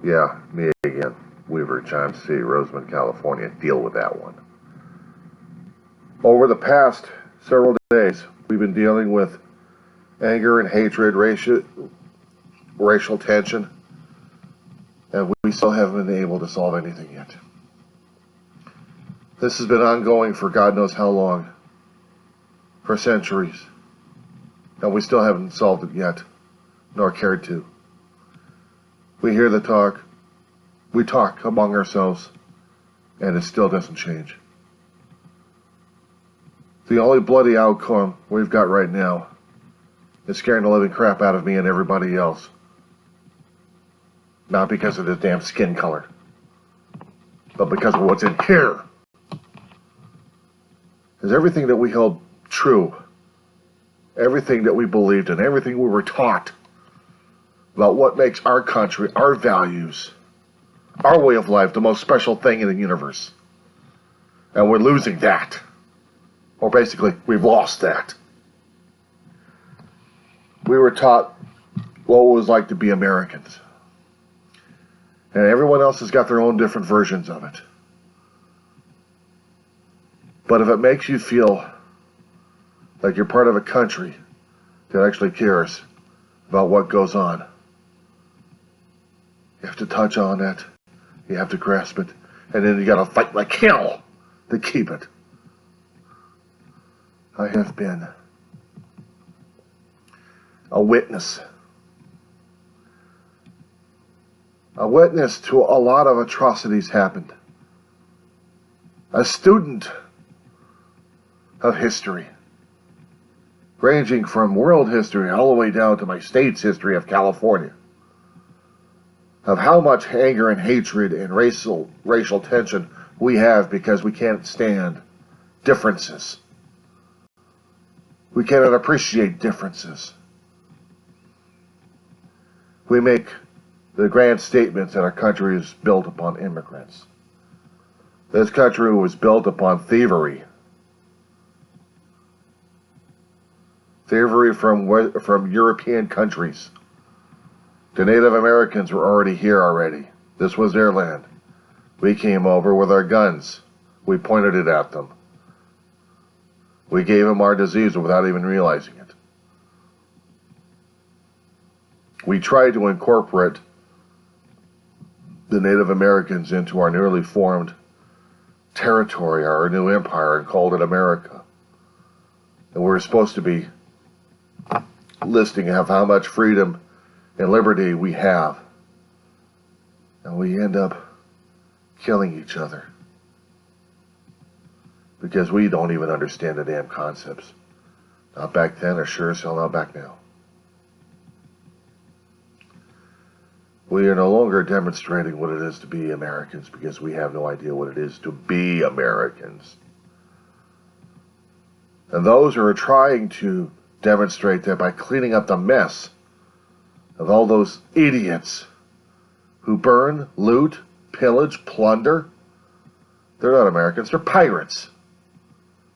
Yeah, me again. Weaver, John C., Rosamond, California. Deal with that one. Over the past several days, we've been dealing with anger and hatred, racial tension, and we still haven't been able to solve anything yet. This has been ongoing for God knows how long, for centuries, and we still haven't solved it yet, nor cared to. We hear the talk, we talk among ourselves, and it still doesn't change. The only bloody outcome we've got right now is scaring the living crap out of me and everybody else. Not because of the damn skin color, but because of what's in here. Is everything that we held true, everything that we believed in, everything we were taught about what makes our country, our values, our way of life the most special thing in the universe. And we're losing that. Or basically, we've lost that. We were taught what it was like to be Americans. And everyone else has got their own different versions of it. But if it makes you feel like you're part of a country that actually cares about what goes on, you have to touch on it, you have to grasp it, and then you gotta fight like hell to keep it. I have been a witness to a lot of atrocities happened. A student of history, ranging from world history all the way down to my state's history of California, of how much anger and hatred and racial tension we have because we can't stand differences. We cannot appreciate differences. We make the grand statements that our country is built upon immigrants. This country was built upon thievery. Thievery from European countries. The Native Americans were already here already. This was their land. We came over with our guns. We pointed it at them. We gave them our disease without even realizing it. We tried to incorporate the Native Americans into our newly formed territory, our new empire, and called it America. And we were supposed to be listing of how much freedom and liberty we have. And we end up killing each other. Because we don't even understand the damn concepts. Not back then, or sure as hell not back now. We are no longer demonstrating what it is to be Americans because we have no idea what it is to be Americans. And those who are trying to demonstrate that by cleaning up the mess of all those idiots who burn, loot, pillage, plunder, they're not Americans, they're pirates.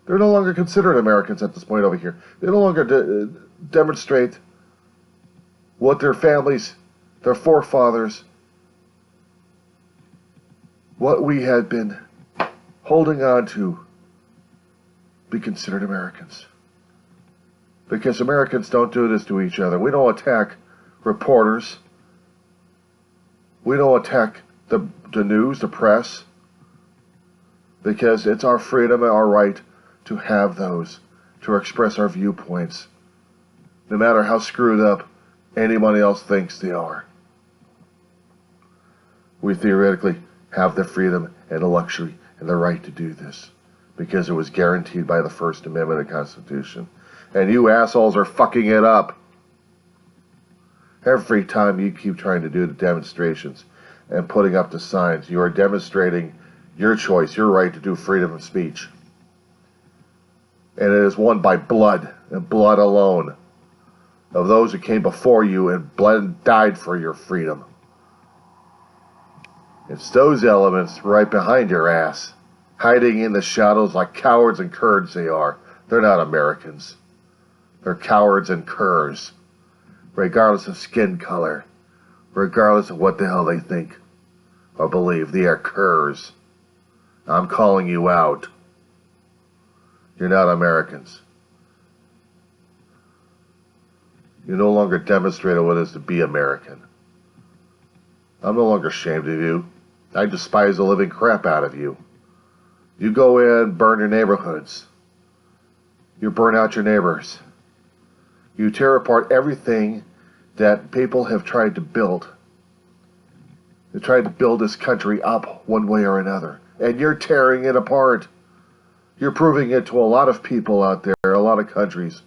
They're no longer considered Americans at this point over here. They no longer demonstrate what their families, their forefathers, what we had been holding on to, be considered Americans. Because Americans don't do this to each other. We don't attack reporters. We don't attack the news, the press. Because it's our freedom and our right to have those, to express our viewpoints, no matter how screwed up anybody else thinks they are. We theoretically have the freedom and the luxury and the right to do this, because it was guaranteed by the First Amendment of the Constitution. And you assholes are fucking it up. Every time you keep trying to do the demonstrations and putting up the signs, you are demonstrating your choice, your right to do freedom of speech. And it is won by blood, and blood alone, of those who came before you and bled and died for your freedom. It's those elements right behind your ass, hiding in the shadows like cowards and curds they are. They're not Americans. They're cowards and curs, regardless of skin color, regardless of what the hell they think or believe. They are curs. I'm calling you out. You're not Americans. You no longer demonstrated what it is to be American. I'm no longer ashamed of you. I despise the living crap out of you. You go in, burn your neighborhoods. You burn out your neighbors. You tear apart everything that people have tried to build. They tried to build this country up one way or another. And you're tearing it apart. You're proving it to a lot of people out there, a lot of countries,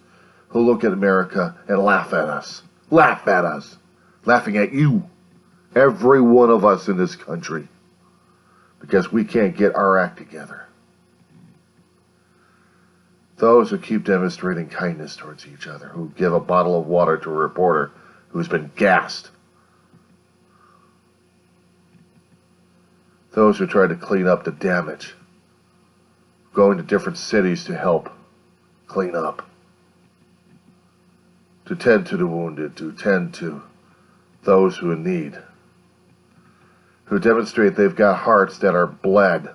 who look at America and laugh at us. Laugh at us. Laughing at you. Every one of us in this country. Because we can't get our act together. Those who keep demonstrating kindness towards each other, who give a bottle of water to a reporter who's been gassed. Those who try to clean up the damage. Going to different cities to help clean up. To tend to the wounded, to tend to those who are in need. Who demonstrate they've got hearts that are bled.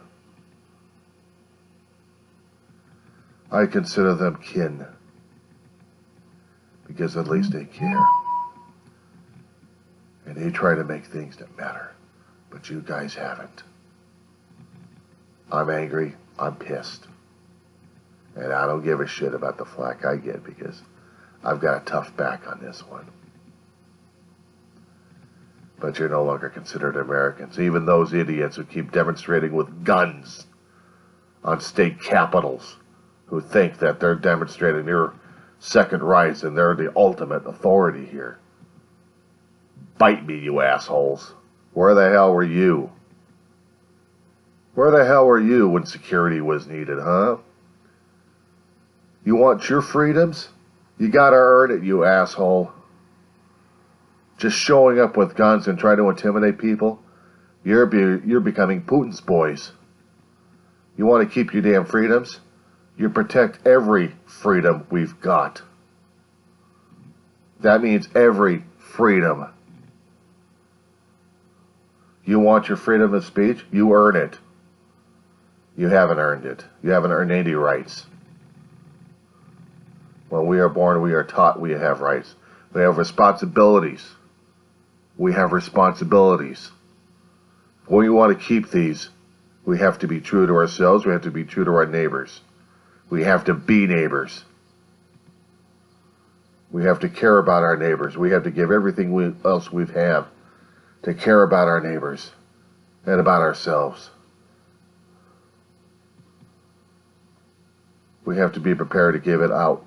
I consider them kin. Because at least they care. And they try to make things that matter. But you guys haven't. I'm angry. I'm pissed. And I don't give a shit about the flack I get because I've got a tough back on this one. But you're no longer considered Americans. Even those idiots who keep demonstrating with guns on state capitals, who think that they're demonstrating their second rights and they're the ultimate authority here. Bite me, you assholes. Where the hell were you? Where the hell were you when security was needed, huh? You want your freedoms? You gotta earn it, you asshole. Just showing up with guns and trying to intimidate people? You're becoming Putin's boys. You want to keep your damn freedoms? You protect every freedom we've got. That means every freedom. You want your freedom of speech? You earn it. You haven't earned it. You haven't earned any rights. When we are born, we are taught we have rights. We have responsibilities. We have responsibilities. If we want to keep these, we have to be true to ourselves. We have to be true to our neighbors. We have to be neighbors. We have to care about our neighbors. We have to give everything else we have to care about our neighbors and about ourselves. We have to be prepared to give it out,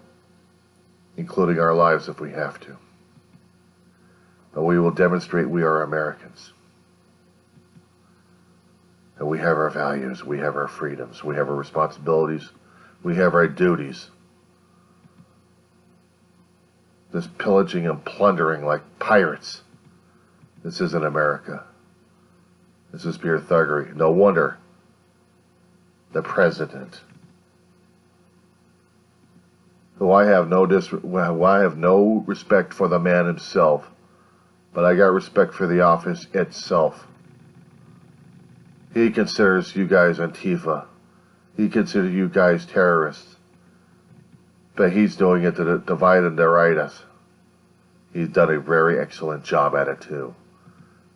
including our lives if we have to. But we will demonstrate we are Americans. And we have our values, we have our freedoms, we have our responsibilities, we have our duties. This pillaging and plundering like pirates. This isn't America. This is pure thuggery. No wonder the president, who I have no respect for the man himself, but I got respect for the office itself. He considers you guys Antifa. He considers you guys terrorists. But he's doing it to divide and deride us. He's done a very excellent job at it too.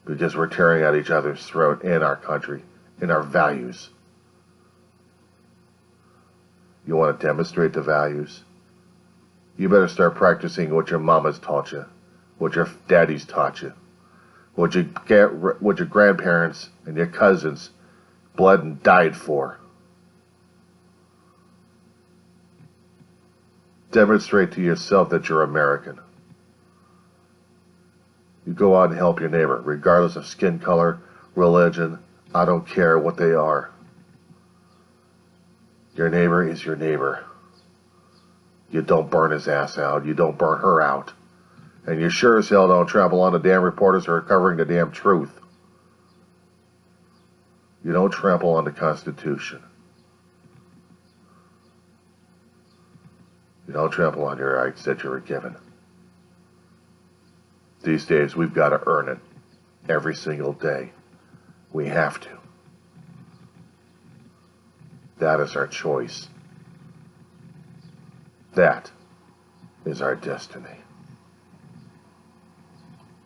Because we're tearing at each other's throat in our country, in our values. You want to demonstrate the values? You better start practicing what your mama's taught you, what your daddies taught you, what your grandparents and your cousins bled and died for. Demonstrate to yourself that you're American. You go out and help your neighbor, regardless of skin color, religion. I don't care what they are. Your neighbor is your neighbor. You don't burn his ass out. You don't burn her out. And you sure as hell don't trample on the damn reporters who are covering the damn truth. You don't trample on the Constitution. You don't trample on your rights that you were given. These days, we've got to earn it. every single day. We have to. That is our choice. That is our destiny.